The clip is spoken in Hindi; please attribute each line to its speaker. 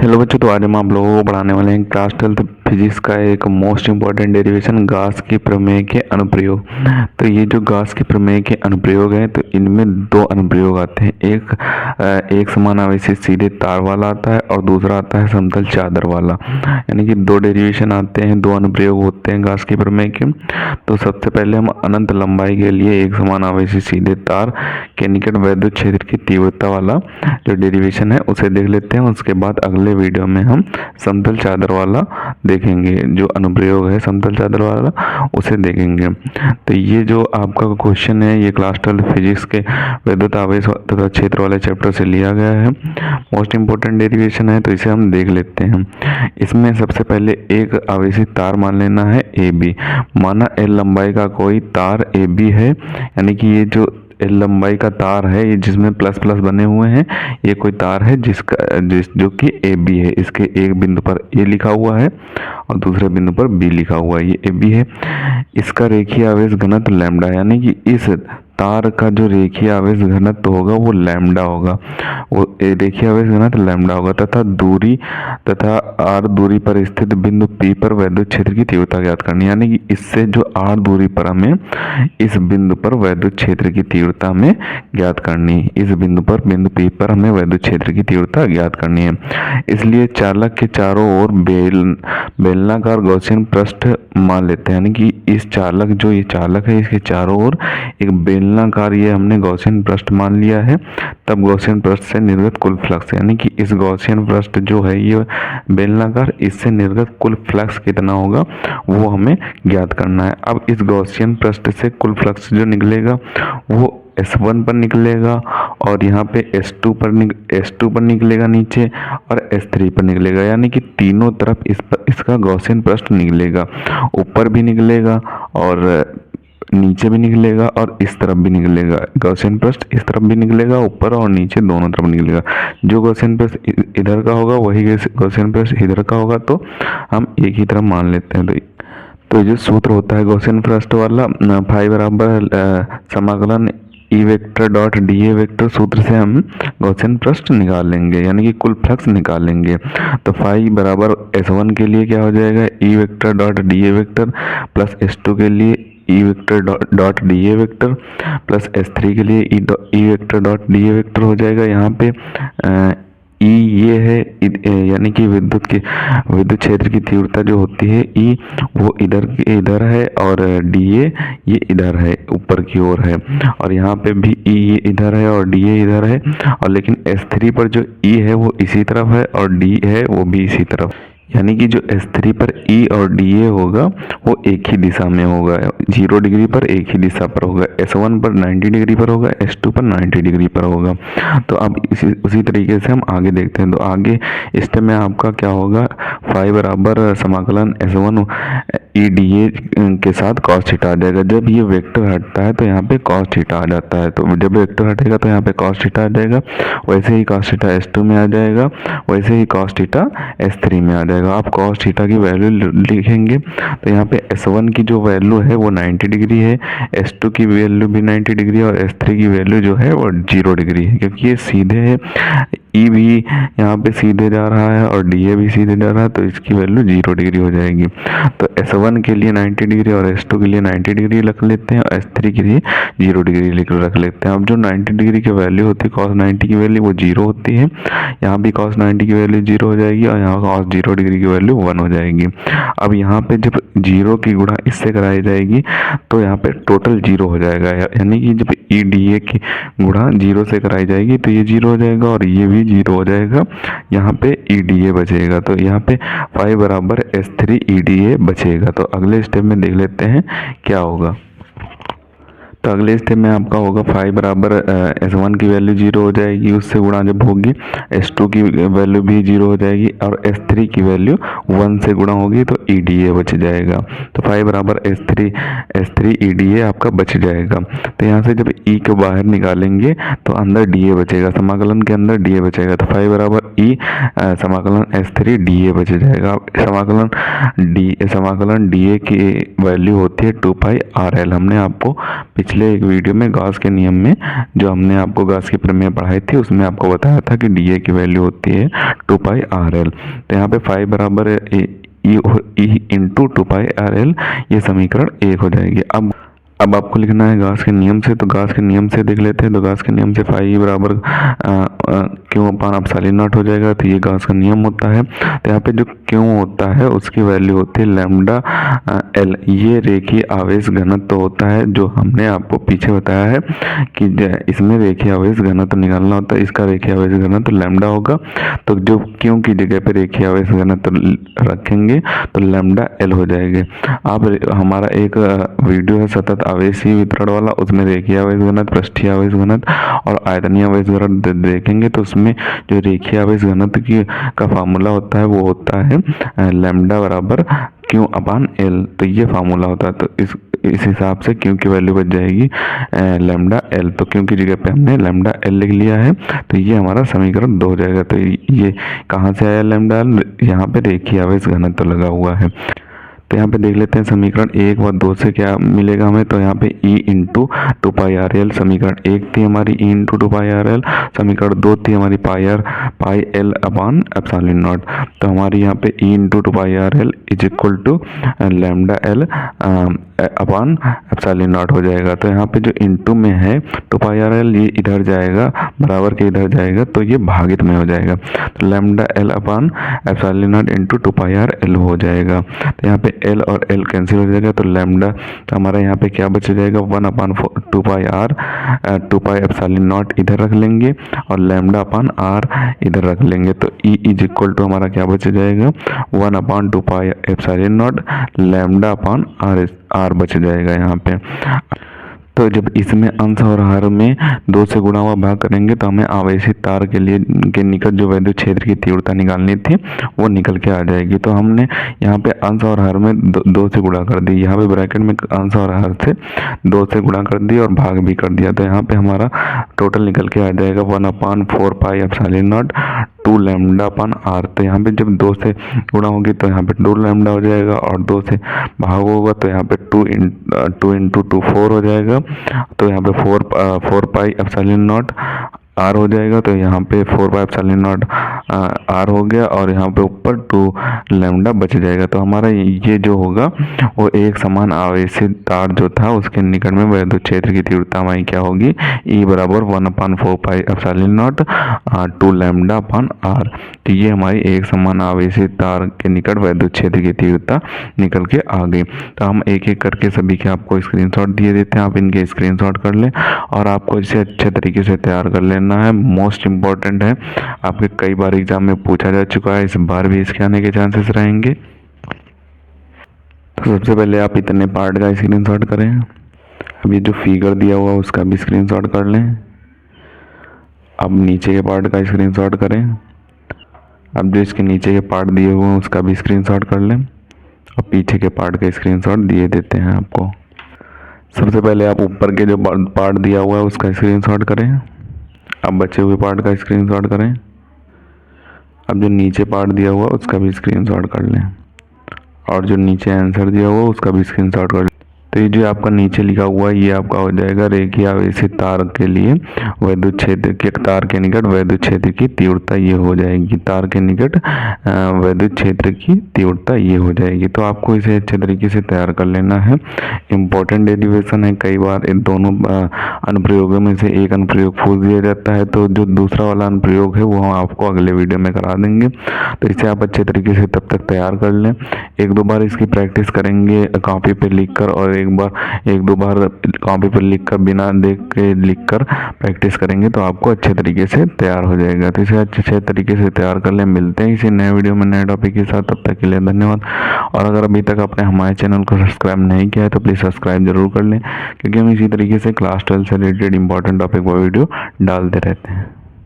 Speaker 1: हेलो बच्चों, तो आज हम आप लोगों को पढ़ाने वाले हैं क्लास 12th फिजिक्स का एक मोस्ट इंपॉर्टेंट डेरिवेशन, गाउस की प्रमेय के अनुप्रयोग। तो ये जो गाउस की प्रमेय के अनुप्रयोग हैं, तो इनमें दो अनुप्रयोग आते हैं। एक समान आवेशित सीधे तार वाला आता है और दूसरा आता है समतल चादर वाला। यानी कि दो डेरिवेशन आते हैं, दो अनुप्रयोग होते हैं गाउस की प्रमेय के। तो सबसे पहले हम अनंत लंबाई के लिए एक समान आवेशित सीधे तार के निकट वैद्युत क्षेत्र की तीव्रता वाला जो डेरिवेशन है उसे देख लेते हैं। उसके बाद अगले वीडियो में हम समतल चादर वाला देखेंगे, जो अनुप्रयोग है समतल चादर वाला उसे देखेंगे। तो ये जो आपका क्वेश्चन है, ये क्लास 12 फिजिक्स के विद्युत आवेश तथा क्षेत्र वाले चैप्टर से लिया गया है। मोस्ट इंपोर्टेंट डेरिवेशन है, तो इसे हम देख लेते हैं। इसमें सबसे पहले एक आवेशित तार मान लेना है ए बी। माना एल लंबाई का कोई तार ए बी है, यानी कि ये जो एल लंबाई का तार है, ये जिसमें प्लस प्लस बने हुए हैं, ये कोई तार है जो कि ए बी है। इसके एक बिंदु पर ए लिखा हुआ है और दूसरे बिंदु पर बी लिखा हुआ है, ये ए बी है। इसका रेखीय आवेश घनत्व लैम्डा, यानी कि इस तार का जो रेखीय आवेश घनत्व होगा वो लैम्डा होगा, वो रेखीय आवेश घनत्व लैम्डा होगा। तथा आर दूरी पर स्थित बिंदु पी पर वैद्युत क्षेत्र की तीव्रता ज्ञात करनी, यानी कि इससे जो आर दूरी पर हमें इस बिंदु पर वैद्युत क्षेत्र की तीव्रता हमें ज्ञात करनी, इस बिंदु पी पर हमें वैद्युत क्षेत्र की तीव्रता ज्ञात करनी है। इसलिए चालक के चारों ओर बेलनाकार गॉसियन पृष्ठ मान लेते हैं, यानी कि इस चालक जो ये चालक है इसके चारों ओर एक बेलनाकार ये हमने गॉसियन पृष्ठ मान लिया है। तब गॉसियन पृष्ठ से निर्गत कुल फ्लक्स, यानी कि इस गॉसियन पृष्ठ जो है ये बेलनाकार, इससे निर्गत कुल फ्लक्स कितना होगा वो हमें ज्ञात करना है। अब इस गॉसियन पृष्ठ से कुल फ्लक्स जो निकलेगा वो S1 पर निकलेगा और यहाँ पे S2 पर निकलेगा नीचे, और S3 पर निकलेगा, यानी कि तीनों तरफ इसका गॉसियन पृष्ठ निकलेगा। ऊपर भी निकलेगा और नीचे भी निकलेगा और इस तरफ भी निकलेगा। गॉसियन पृष्ठ इस तरफ भी निकलेगा, ऊपर और नीचे दोनों तरफ निकलेगा। जो गॉसियन पृष्ठ इधर का होगा वही गॉसियन पृष्ठ इधर का होगा, तो हम एक ही तरफ मान लेते हैं। तो जो सूत्र होता है गॉसियन पृष्ठ वाला, फाई बराबर समाकलन E vector dot D A vector सूत्र से हम गॉसियन पृष्ठ निकाल लेंगे, यानी कि कुल फ्लक्स निकालेंगे। तो फाई बराबर S1 के लिए क्या हो जाएगा, E vector dot D A vector plus S2 के लिए E vector dot D A vector plus S3 के लिए E vector dot D A vector हो जाएगा। यहाँ पे ई ये है, यानी कि विद्युत क्षेत्र की तीव्रता जो होती है ई, वो इधर है, और डी ए ये इधर है, ऊपर की ओर है। और यहाँ पे भी ई ये इधर है और डी ए इधर है, और लेकिन S3 पर जो ई है वो इसी तरफ है और डी है वो भी इसी तरफ, यानी कि जो S3 पर E और DA होगा वो एक ही दिशा में होगा, 0 डिग्री पर एक ही दिशा पर होगा। S1 पर 90 डिग्री पर होगा, S2 पर 90 डिग्री पर होगा। तो अब उसी तरीके से हम आगे देखते हैं। तो आगे स्टेप में आपका क्या होगा, फाई बराबर समाकलन S1 EDA के साथ कॉस थीटा आ जाएगा। जब ये वेक्टर हटता है तो यहाँ पे कॉस थीटा आ जाता है, तो जब वेक्टर हटेगा तो यहाँ पे कॉस थीटा आ जाएगा। वैसे ही कॉस थीटा S2 में आ जाएगा, वैसे ही कॉस थीटा S3 में आ जाएगा। आप कॉस थीटा की वैल्यू लिखेंगे तो यहाँ पे S1 की जो वैल्यू है वो 90 डिग्री है, S2 की वैल्यू भी 90 डिग्री है, और S3 की वैल्यू जो है वो 0 डिग्री है, क्योंकि ये सीधे है। ई भी यहाँ पे सीधे जा रहा है और डी ए भी सीधे जा रहा है, तो इसकी वैल्यू 0 डिग्री हो जाएगी। तो S1 के लिए 90 डिग्री और S2 के लिए 90 डिग्री रख लेते हैं, और S3 के लिए 0 डिग्री रख लेते हैं। अब जो 90 डिग्री की वैल्यू होती है cos 90 की वैल्यू वो 0 होती है, यहाँ भी cos 90 की वैल्यू 0 हो जाएगी, और यहाँ cos 0 डिग्री की वैल्यू 1 हो जाएगी। अब यहाँ पे जब 0 की गुणा इससे कराई जाएगी तो यहाँ पे टोटल 0 हो जाएगा, यानी कि जब ई डी ए की गुणा 0 से कराई जाएगी तो ये 0 हो जाएगा और ये भी 0 हो जाएगा। यहाँ पे ई डी ए बचेगा, तो यहाँ पे फाई बराबर S3 EDA बचेगा। तो अगले स्टेप में देख लेते हैं क्या होगा। तो अगले स्टेप में आपका होगा फाई बराबर S1 की वैल्यू 0 हो जाएगी, उससे गुणा जब होगी S2 की वैल्यू भी 0 हो जाएगी, और S3 की वैल्यू 1 से गुणा होगी तो EDA बच जाएगा। तो फाई बराबर S3 EDA आपका बच जाएगा। तो यहाँ से जब E को बाहर निकालेंगे तो अंदर DA बचेगा, समाकलन के अंदर DA बचेगा। तो फाई बराबर E समाकलन S3 DA बच जाएगा। समाकलन DA की वैल्यू होती है 2 पाई RL, हमने आपको पिछले पिछले एक वीडियो में गॉस के नियम में जो हमने आपको गॉस की प्रमेय पढ़ाई थी उसमें आपको बताया था कि डी ए की वैल्यू होती है 2πRL। तो यहाँ पे फाई बराबर ई इंटू 2πRL, ये समीकरण 1 हो जाएगी। अब आपको लिखना है गॉस के नियम से, तो गॉस के नियम से देख लेते हैं। तो गॉस के नियम से फाई बराबर क्यों अपान एप्सिलॉन नॉट हो जाएगा। तो ये गॉस का नियम होता है। तो यहाँ पे जो क्यों होता है उसकी वैल्यू होती है लैम्डा एल। ये रेखीय आवेश घनत्व होता है जो हमने आपको पीछे बताया है कि इसमें रेखीय आवेश घनत्व निकालना होता है। इसका रेखीय आवेश घनत्व लैम्डा होगा। तो जो क्यों की जगह पे रेखीय आवेश घनत्व रखेंगे तो लैम्डा एल हो जाएगा। आप हमारा एक वीडियो है सतत आवेशीय वितरण वाला, उसमें रेखीय आवेश घनत्व, पृष्ठीय आवेश घनत्व और आयतनीय आवेश घनत्व देखेंगे। तो उसमें जो रेखीय आवेश घनत्व की का फार्मूला होता है वो होता है लैम्डा बराबर क्यू अपान एल। तो ये फार्मूला होता है। तो इस हिसाब से क्यू की वैल्यू बच जाएगी लैम्डा एल। तो क्यू की जगह पे हमने लैम्डा एल लिख लिया है। तो ये हमारा समीकरण 2 हो जाएगा। तो ये कहाँ से आया लैम्डा एल, यहाँ पे रेखीय आवेश घनत्व लगा हुआ है। तो यहाँ पे देख लेते हैं समीकरण 1 व 2 से क्या मिलेगा हमें। तो यहाँ पे ई इंटू 2πRL समीकरण 1 थी हमारी, ई इंटू 2πRL। समीकरण 2 थी हमारी pi L upon epsilon naught. तो हमारी यहाँ पे E into 2πRL is equal to lambda L upon epsilon naught हो जाएगा। तो यहाँ पे जो इंटू में है 2πRL ये इधर जाएगा, बराबर के इधर जाएगा, तो ये भागित में हो जाएगा। तो lambda L upon epsilon not into 2πRL हो जाएगा। तो यहाँ पे एल और एल कैंसिल हो जाएगा। तो लैम्डा तो हमारा यहाँ पे क्या बच जाएगा 1/2πr 2π एप्सिलॉन नॉट इधर रख लेंगे और लैम्डा अपान आर इधर रख लेंगे। तो ई इज इक्वल टू हमारा क्या बच जाएगा 1/2π epsilon naught lambda upon R बच जाएगा यहाँ पे। तो जब इसमें अंश और हर में 2 से गुणा हुआ भाग करेंगे तो हमें आवेशित तार के लिए के निकट जो विद्युत क्षेत्र की तीव्रता निकालनी थी वो निकल के आ जाएगी। तो हमने यहाँ पे अंश और हर में 2 से गुणा कर दी। यहाँ पे ब्रैकेट में अंश और हर से 2 से गुणा कर दी और भाग भी कर दिया। तो यहाँ पे हमारा टोटल निकल के आ जाएगा 1/4π epsilon naught 2 lambda upon R. तो यहाँ पे जब 2 से गुणा होगी तो यहाँ पे 2 लैम्डा हो जाएगा और 2 से भाग होगा तो यहाँ पे 2 इंटू 2 4 हो जाएगा। तो यहाँ पे 4π एप्सिलॉन नॉट आर हो जाएगा। तो यहाँ पे 4π एप्सिलॉन नॉट आर हो गया और यहाँ पे ऊपर 2 लैम्डा बच जाएगा। तो हमारा ये जो होगा वो एक समान आवेशित तार जो था उसके निकट में विद्युत क्षेत्र की तीव्रता हमारी क्या होगी ई बराबर 1/4π epsilon naught 2 lambda upon R. तो ये हमारी एक समान आवेशित तार के निकट विद्युत क्षेत्र की तीव्रता निकल के आ गई। तो हम एक एक करके सभी के आपको स्क्रीनशॉट दिए देते हैं, आप इनके स्क्रीनशॉट कर लें और आपको इसे अच्छे तरीके से तैयार कर लेना है। मोस्ट इम्पॉर्टेंट है, आपके कई बार एग्जाम में पूछा जा चुका है, इस बार भी इसके आने के चांसेस रहेंगे। तो सबसे पहले आप इतने पार्ट का स्क्रीनशॉट करें। अब ये जो फिगर दिया हुआ उसका भी स्क्रीनशॉट कर लें। अब नीचे के पार्ट का स्क्रीनशॉट करें। अब जो इसके नीचे के पार्ट दिए हुए हैं उसका भी स्क्रीनशॉट कर लें और पीछे के पार्ट का स्क्रीनशॉट दिए देते हैं आपको। सबसे पहले आप ऊपर के जो पार्ट दिया हुआ है उसका स्क्रीनशॉट करें। अब बचे हुए पार्ट का स्क्रीनशॉट करें। अब जो नीचे पार्ट दिया हुआ उसका भी स्क्रीनशॉट कर लें और जो नीचे आंसर दिया हुआ उसका भी स्क्रीनशॉट कर लें। तो ये जो आपका नीचे लिखा हुआ है ये आपका हो जाएगा रेखीय आवेशित तार के लिए विद्युत क्षेत्र के तार के निकट विद्युत क्षेत्र की तीव्रता ये हो जाएगी। तार के निकट विद्युत क्षेत्र की तीव्रता ये हो जाएगी। तो आपको इसे अच्छे तरीके से तैयार कर लेना है। इम्पोर्टेंट डेरिवेशन है, कई बार इन दोनों अनुप्रयोगों में से एक अनुप्रयोग पूछ दिया जाता है तो जो दूसरा वाला अनुप्रयोग है वो हम आपको अगले वीडियो में करा देंगे। तो इसे आप अच्छे तरीके से तब तक तैयार कर लें। 1-2 बार इसकी प्रैक्टिस करेंगे कॉपी पे लिख कर और एक दो बार कॉपी पर लिखकर बिना देख के लिखकर प्रैक्टिस करेंगे तो आपको अच्छे तरीके से तैयार हो जाएगा। तो इसे अच्छे तरीके से तैयार कर ले। मिलते हैं इसी नए वीडियो में नए टॉपिक के साथ, तब तक के लिए धन्यवाद। और अगर अभी तक आपने हमारे चैनल को सब्सक्राइब नहीं किया है तो प्लीज़ सब्सक्राइब जरूर कर लें, क्योंकि हम इसी तरीके से क्लास 12 से रिलेटेड इंपॉर्टेंट टॉपिक पर वीडियो डालते रहते हैं।